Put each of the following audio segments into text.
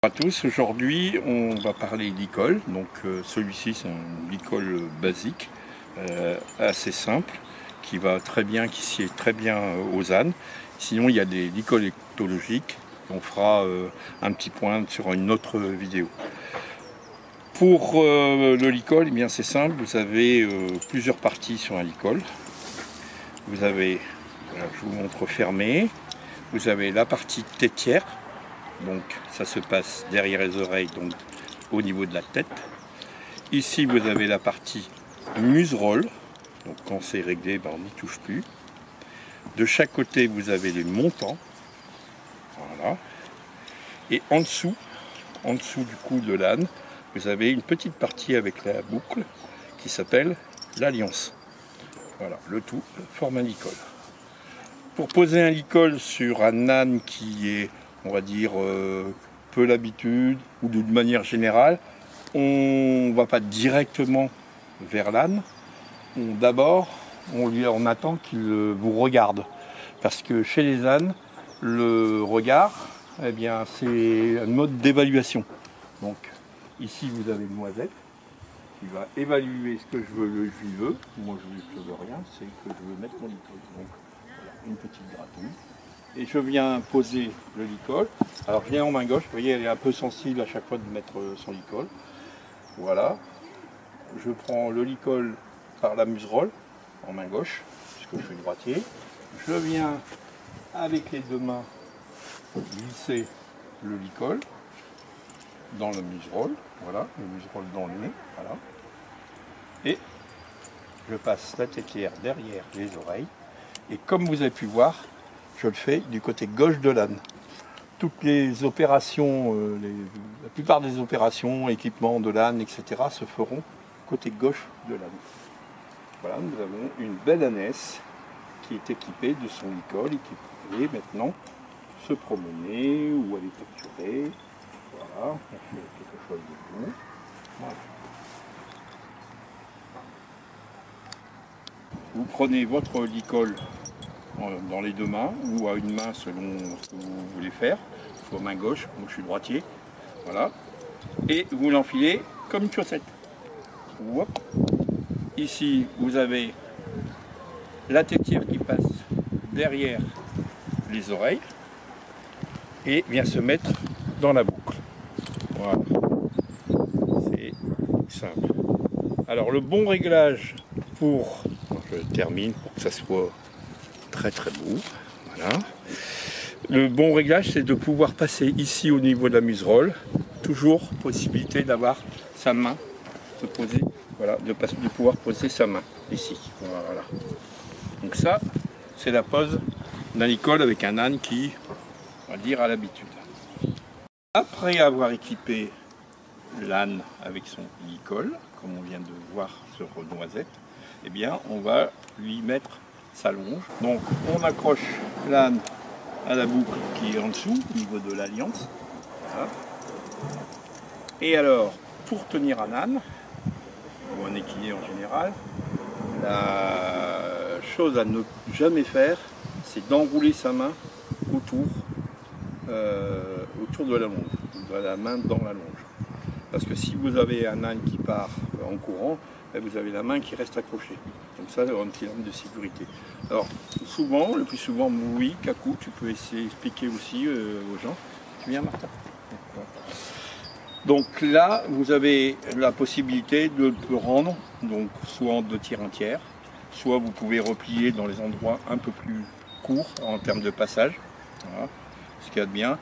Bonjour à tous, aujourd'hui on va parler licol. Donc celui-ci c'est un licol basique, assez simple, qui va très bien, qui sied très bien aux ânes. Sinon il y a des licols éthologiques, on fera un petit point sur une autre vidéo. Pour le licol, eh bien c'est simple, vous avez plusieurs parties sur un licol. Vous avez, je vous montre fermé, vous avez la partie tétière. Donc ça se passe derrière les oreilles, donc au niveau de la tête. Ici vous avez la partie muserolle, donc quand c'est réglé, ben, on n'y touche plus. De chaque côté vous avez les montants, voilà. Et en dessous du cou de l'âne, vous avez une petite partie avec la boucle qui s'appelle l'alliance. Voilà, le tout forme un licol. Pour poser un licol sur un âne qui est, on va dire, peu l'habitude, ou d'une manière générale, on ne va pas directement vers l'âne. D'abord, on attend qu'il vous regarde. Parce que chez les ânes, le regard, eh bien, c'est un mode d'évaluation. Donc, ici, vous avez une noisette qui va évaluer ce que je lui veux. Moi, je ne veux rien, c'est que je veux mettre mon licol. Donc, voilà, une petite gratouille. Et je viens poser le licol. Alors je viens en main gauche, vous voyez elle est un peu sensible à chaque fois de mettre son licol. Voilà. Je prends le licol par la muserolle en main gauche, puisque je suis droitier. Je viens avec les deux mains glisser le licol dans le muserolle. Voilà, le muserolle dans le nez. Voilà. Et je passe la tétière derrière les oreilles. Et comme vous avez pu voir, je le fais du côté gauche de l'âne. Toutes les opérations, la plupart des opérations, équipements de l'âne, etc. se feront côté gauche de l'âne. Voilà, nous avons une belle ânesse qui est équipée de son licol et qui peut maintenant se promener ou aller capturer. Voilà, on fait quelque chose de bon. Voilà. Vous prenez votre licol dans les deux mains ou à une main selon ce que vous voulez faire, soit main gauche, moi je suis droitier, voilà, et vous l'enfilez comme une chaussette. Hop. Ici vous avez la tétière qui passe derrière les oreilles et vient se mettre dans la boucle. Voilà, c'est simple. Alors le bon réglage pour, je termine pour que ça soit très très beau, voilà. Le bon réglage c'est de pouvoir passer ici au niveau de la muserolle, toujours possibilité d'avoir sa main se poser, voilà, de pouvoir poser sa main ici, voilà. Donc ça c'est la pose d'un licol avec un âne qui, on va dire, a l'habitude. Après avoir équipé l'âne avec son licol, comme on vient de voir sur Noisette, eh bien on va lui mettre sa longe. Donc on accroche l'âne à la boucle qui est en dessous, au niveau de l'alliance. Voilà. Et alors, pour tenir un âne, ou un équidé en général, la chose à ne jamais faire, c'est d'enrouler sa main autour de la longe, de la main dans la longe. Parce que si vous avez un âne qui part en courant, vous avez la main qui reste accrochée. Donc ça, c'est un petit arme de sécurité. Alors, souvent, le plus souvent, oui, Kakou, tu peux essayer d'expliquer aussi aux gens. Tu viens, Martin? Donc là, vous avez la possibilité de le rendre, donc soit en 2 tiers, 1 tiers, soit vous pouvez replier dans les endroits un peu plus courts en termes de passage, voilà, ce qu'il y a de bien.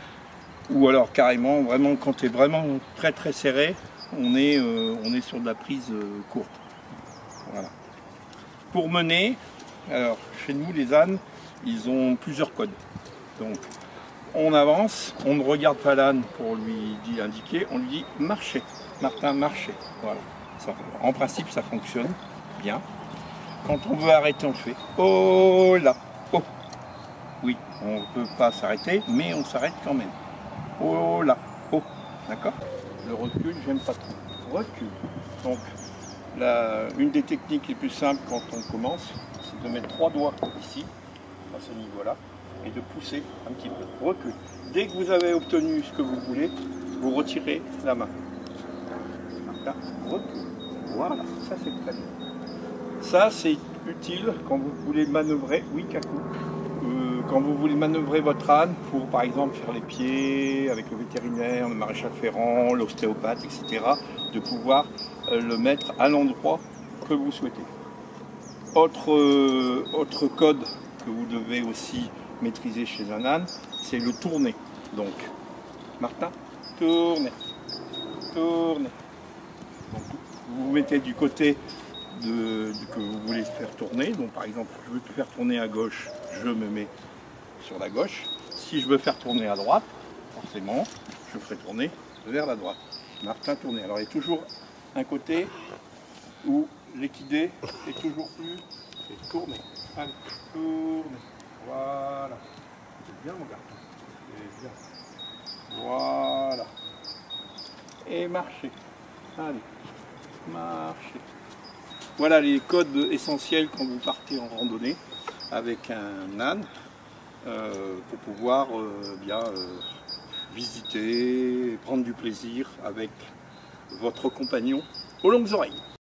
Ou alors carrément, vraiment, quand tu es vraiment très très serré, on est sur de la prise courte. Voilà. Pour mener, alors chez nous les ânes, ils ont plusieurs codes. Donc on avance, on ne regarde pas l'âne pour lui indiquer, on lui dit marchez, Martin marchez. Voilà. Ça, en principe ça fonctionne bien. Quand on veut arrêter, on fait oh là, oh. Oui, on ne peut pas s'arrêter, mais on s'arrête quand même. Oh là, oh, d'accord. Le recul, j'aime pas trop. Recul. Donc, une des techniques les plus simples quand on commence, c'est de mettre 3 doigts ici, à ce niveau-là, et de pousser un petit peu. Recul. Dès que vous avez obtenu ce que vous voulez, vous retirez la main. Martin, retour. Voilà, ça c'est très bien. Ça c'est utile quand vous voulez manœuvrer, oui Kakou, quand vous voulez manœuvrer votre âne pour par exemple faire les pieds avec le vétérinaire, le maréchal ferrant, l'ostéopathe, etc. de pouvoir le mettre à l'endroit que vous souhaitez. Autre code que vous devez aussi maîtriser chez un âne, c'est le tourner. Donc, Martin, tournez, tournez. Donc, vous vous mettez du côté que vous voulez faire tourner. Donc, par exemple, je veux faire tourner à gauche, je me mets sur la gauche. Si je veux faire tourner à droite, forcément, je ferai tourner vers la droite. Martin, tournez. Alors, il y a toujours un côté où l'équidé est toujours plus et tourner. Allez, tourner. Voilà. C'est bien mon gars. C'est bien. Voilà. Et marcher. Allez. Marcher. Voilà les codes essentiels quand vous partez en randonnée avec un âne pour pouvoir visiter, prendre du plaisir avec votre compagnon aux longues oreilles.